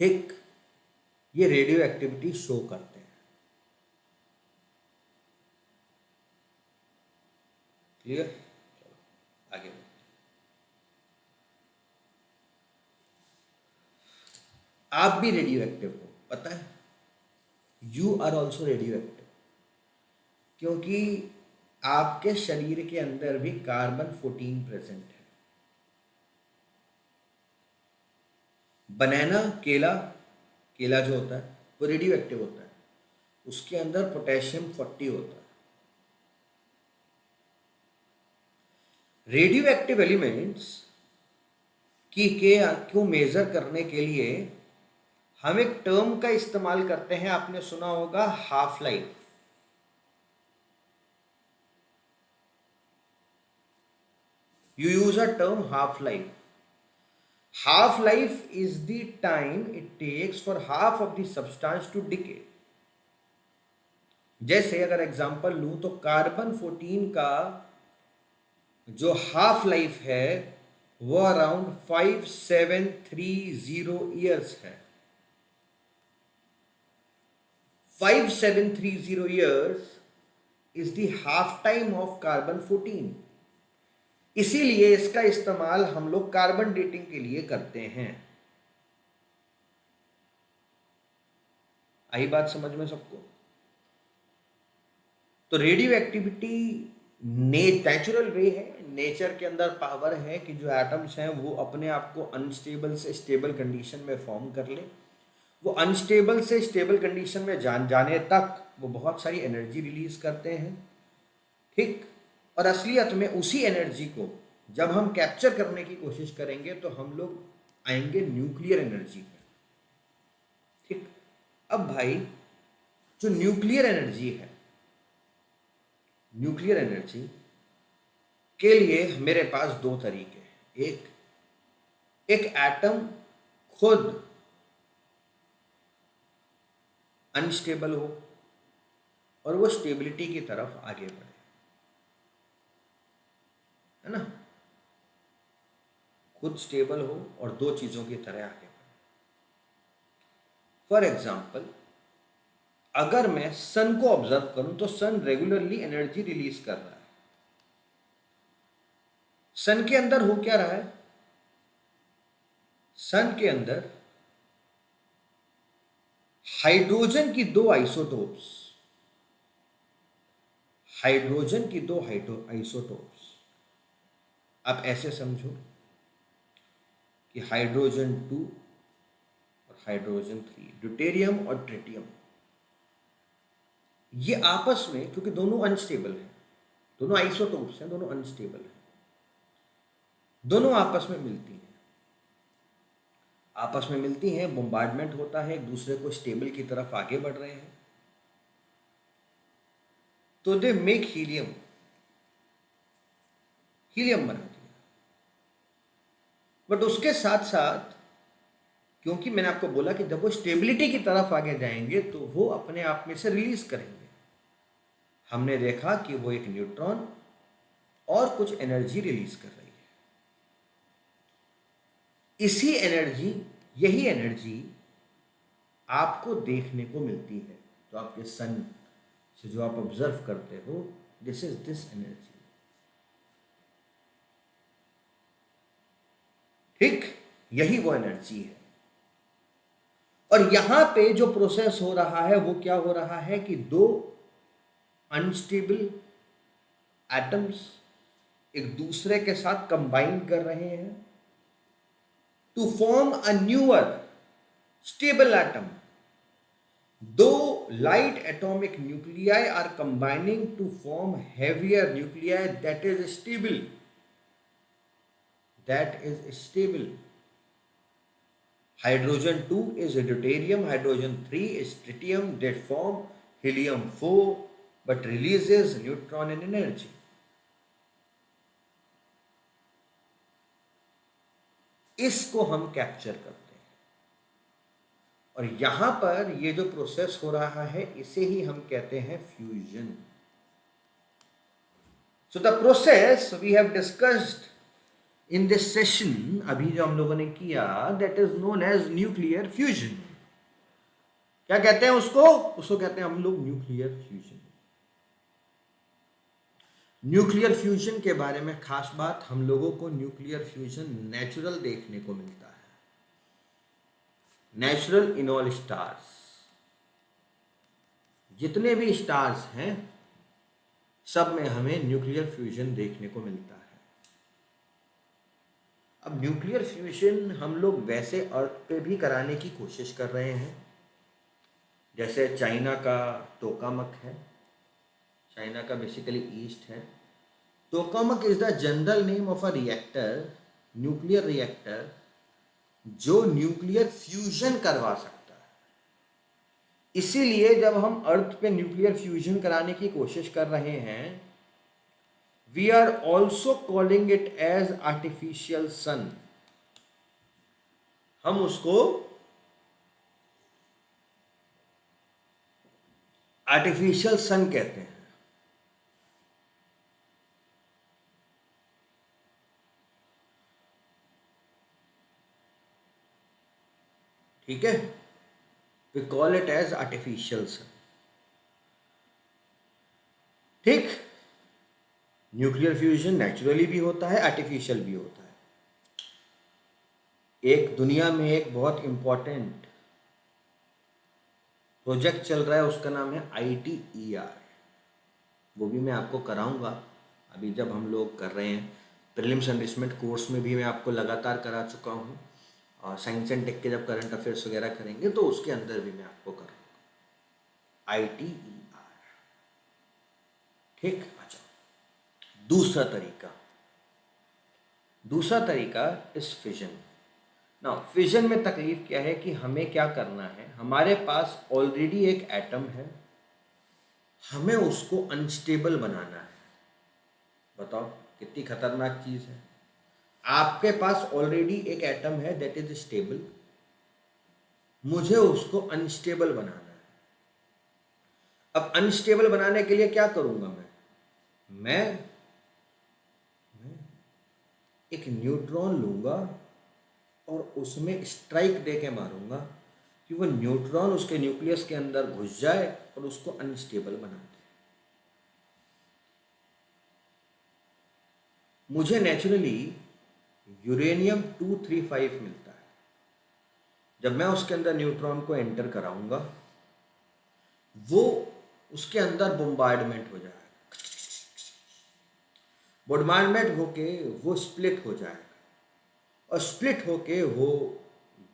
ठीक, ये रेडियो एक्टिविटी शो करते हैं। क्लियर, चलो आगे। आप भी रेडियो एक्टिव हो, पता है, you are also radioactive. क्योंकि आपके शरीर के अंदर भी कार्बन 14 प्रेजेंट है। बनाना, केला, केला जो होता है वो रेडियो एक्टिव होता है, उसके अंदर पोटेशियम 40 होता है। रेडियो एक्टिव एलिमेंट्स की के क्यों मेजर करने के लिए हम एक टर्म का इस्तेमाल करते हैं, आपने सुना होगा half life. You use a term half life. Half life is the time it takes for half of the substance to decay. जैसे अगर एग्जांपल लूं तो कार्बन 14 का जो हाफ लाइफ है वो अराउंड 5730 ईयर्स है। 5730 years is the half time of carbon 14। इसीलिए इसका इस्तेमाल हम लोग कार्बन डेटिंग के लिए करते हैं। आई बात समझ में सबको? तो रेडियो एक्टिविटी नेचुरल वे है, नेचर के अंदर पावर है कि जो एटम्स हैं वो अपने आप को अनस्टेबल से स्टेबल कंडीशन में फॉर्म कर ले। वो अनस्टेबल से स्टेबल कंडीशन में जाने तक वो बहुत सारी एनर्जी रिलीज करते हैं, ठीक। और असलियत में उसी एनर्जी को जब हम कैप्चर करने की कोशिश करेंगे तो हम लोग आएंगे न्यूक्लियर एनर्जी में, ठीक। अब भाई जो न्यूक्लियर एनर्जी है, न्यूक्लियर एनर्जी के लिए मेरे पास दो तरीके हैं। एक एटम खुद अनस्टेबल हो और वो स्टेबिलिटी की तरफ आगे बढ़े, है ना, खुद स्टेबल हो और दो चीजों की तरह आगे बढ़े। फॉर एग्जाम्पल, अगर मैं सन को ऑब्जर्व करूं तो सन रेगुलरली एनर्जी रिलीज कर रहा है। सन के अंदर हो क्या रहा है? सन के अंदर हाइड्रोजन की दो आइसोटोप्स, हाइड्रोजन की दो आइसोटोप्स, आप ऐसे समझो कि हाइड्रोजन 2 और हाइड्रोजन 3, ड्यूटेरियम और ट्रिटियम, ये आपस में, क्योंकि दोनों अनस्टेबल हैं, दोनों आइसोटोप्स हैं, दोनों अनस्टेबल हैं, दोनों आपस में मिलती हैं, आपस में मिलती हैं, बॉम्बार्डमेंट होता है, एक दूसरे को स्टेबल की तरफ आगे बढ़ रहे हैं, तो दे मेक हीलियम, हीलियम बना दिया। बट उसके साथ साथ, क्योंकि मैंने आपको बोला कि जब वो स्टेबिलिटी की तरफ आगे जाएंगे तो वो अपने आप में से रिलीज करेंगे। हमने देखा कि वो एक न्यूट्रॉन और कुछ एनर्जी रिलीज कर रही है। इसी एनर्जी, यही एनर्जी आपको देखने को मिलती है, तो आपके सन से जो आप ऑब्जर्व करते हो, दिस इज दिस एनर्जी, ठीक, यही वो एनर्जी है। और यहां पे जो प्रोसेस हो रहा है वो क्या हो रहा है कि दो अनस्टेबल एटम्स एक दूसरे के साथ कंबाइन कर रहे हैं to form a newer stable atom. दो light atomic nuclei are combining to form heavier nuclei that is stable, that is stable. Hydrogen 2 is deuterium, hydrogen 3 is tritium, that form helium 4 but releases neutron and energy. इसको हम capture करते हैं और यहां पर ये जो प्रोसेस हो रहा है इसे ही हम कहते हैं fusion. So the process we have discussed in this session, अभी जो हम लोगों ने किया, that is known as nuclear fusion. क्या कहते हैं उसको? उसको कहते हैं हम लोग न्यूक्लियर फ्यूजन। न्यूक्लियर फ्यूजन के बारे में खास बात, हम लोगों को न्यूक्लियर फ्यूजन नेचुरल देखने को मिलता है, नेचुरल इन ऑल स्टार्स। जितने भी स्टार्स हैं सब में हमें न्यूक्लियर फ्यूजन देखने को मिलता है। अब न्यूक्लियर फ्यूजन हम लोग वैसे अर्थ पे भी कराने की कोशिश कर रहे हैं, जैसे चाइना का टोकामक है, चाइना का बेसिकली ईस्ट है। Tokamak is the general name of a reactor, nuclear reactor, जो न्यूक्लियर फ्यूजन करवा सकता है। इसीलिए जब हम अर्थ पे न्यूक्लियर फ्यूजन कराने की कोशिश कर रहे हैं, we are also calling it as artificial sun. हम उसको आर्टिफिशियल सन कहते हैं। ठीक है, we call it as artificial sun. ठीक, न्यूक्लियर फ्यूजन नेचुरली भी होता है, आर्टिफिशियल भी होता है। एक दुनिया में एक बहुत इंपॉर्टेंट प्रोजेक्ट चल रहा है, उसका नाम है ITER। वो भी मैं आपको कराऊंगा। अभी जब हम लोग कर रहे हैं प्रीलिम्स एनरिचमेंट कोर्स में भी मैं आपको लगातार करा चुका हूँ, और साइंस एंड टेक के जब करंट अफेयर्स वगैरह करेंगे तो उसके अंदर भी मैं आपको कराऊंगा ITER। ठीक, अच्छा। दूसरा तरीका इस फिजन। ना, फिजन में तकलीफ क्या है कि हमें क्या करना है, हमारे पास ऑलरेडी एक एटम है, हमें उसको अनस्टेबल बनाना है। बताओ कितनी खतरनाक चीज है। आपके पास ऑलरेडी एक एटम है दैट इज स्टेबल, मुझे उसको अनस्टेबल बनाना है। अब अनस्टेबल बनाने के लिए क्या करूंगा मैं एक न्यूट्रॉन लूंगा और उसमें स्ट्राइक दे के मारूंगा कि वो न्यूट्रॉन उसके न्यूक्लियस के अंदर घुस जाए और उसको अनस्टेबल बना दे। मुझे नेचुरली यूरेनियम 235 मिलता है। जब मैं उसके अंदर न्यूट्रॉन को एंटर कराऊंगा, वो उसके अंदर बोmbardment हो जाएगा, बोmbardment होके वो स्प्लिट हो जाएगा, और स्प्लिट होके वो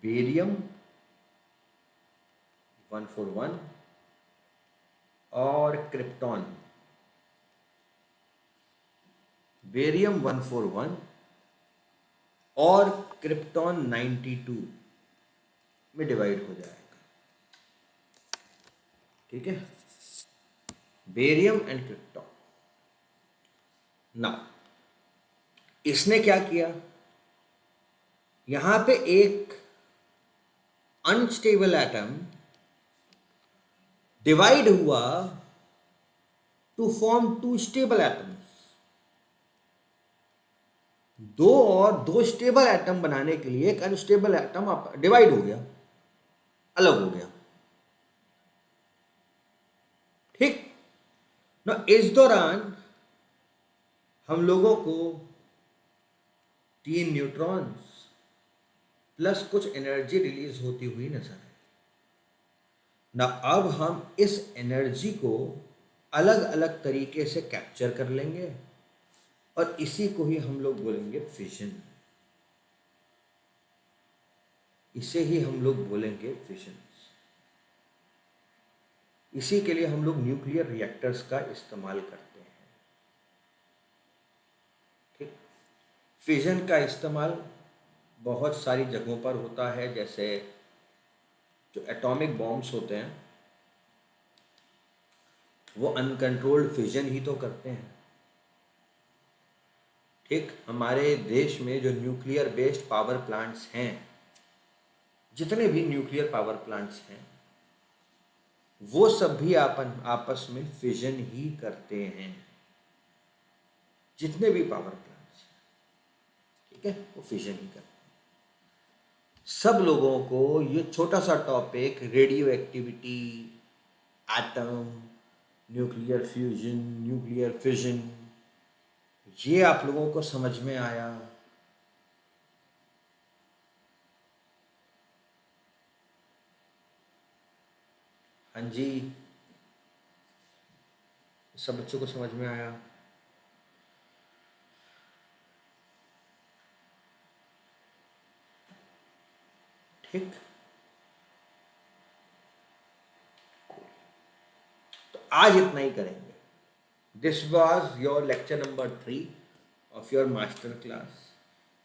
बेरियम 141 और क्रिप्टॉन, बेरियम 141 और क्रिप्टॉन 92 में डिवाइड हो जाएगा। ठीक है, बेरियम एंड क्रिप्टॉन। ना, इसने क्या किया, यहां पे एक अनस्टेबल एटम डिवाइड हुआ to form two stable atoms. दो स्टेबल एटम बनाने के लिए एक अनस्टेबल एटम डिवाइड हो गया, अलग हो गया। ठीक ना, इस दौरान हम लोगों को 3 न्यूट्रॉन्स प्लस कुछ एनर्जी रिलीज होती हुई नजर आई ना। अब हम इस एनर्जी को अलग अलग तरीके से कैप्चर कर लेंगे और इसी को ही हम लोग बोलेंगे फिजन। इसे ही हम लोग बोलेंगे फिजन। इसी के लिए हम लोग न्यूक्लियर रिएक्टर्स का इस्तेमाल करते हैं। ठीक, फिजन का इस्तेमाल बहुत सारी जगहों पर होता है, जैसे जो एटॉमिक बॉम्ब्स होते हैं वो अनकंट्रोल्ड फिजन ही तो करते हैं। ठीक, हमारे देश में जो न्यूक्लियर बेस्ड पावर प्लांट्स हैं, जितने भी न्यूक्लियर पावर प्लांट्स हैं, वो सब भी आपस में फिजन ही करते हैं। जितने भी पावर प्लांट्स, ठीक है, वो फिजन ही करते हैं। सब लोगों को ये छोटा सा topic radio activity, atom, nuclear fusion, nuclear fission, ये आप लोगों को समझ में आया। हाँ जी, सब बच्चों को समझ में आया? ठीक, तो आज इतना ही करेंगे। This was your lecture number 3 of your master class.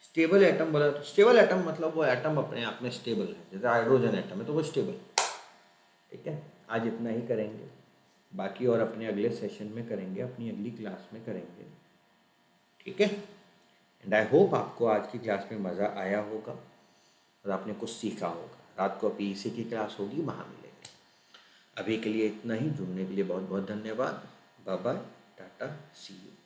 Stable atom बोला तो स्टेबल एटम मतलब वो एटम अपने आप में स्टेबल है, जैसे हाइड्रोजन एटम है तो वो स्टेबल। ठीक है, आज इतना ही करेंगे, बाकी और अपने अगले सेशन में करेंगे, अपनी अगली क्लास में करेंगे। ठीक है, एंड आई होप आपको आज की क्लास में मज़ा आया होगा और आपने कुछ सीखा होगा। रात को पीईसी की क्लास होगी, वहाँ मिलेंगे। अभी के लिए इतना ही। जुड़ने के लिए बहुत बहुत धन्यवाद। Bye bye, tata, see you.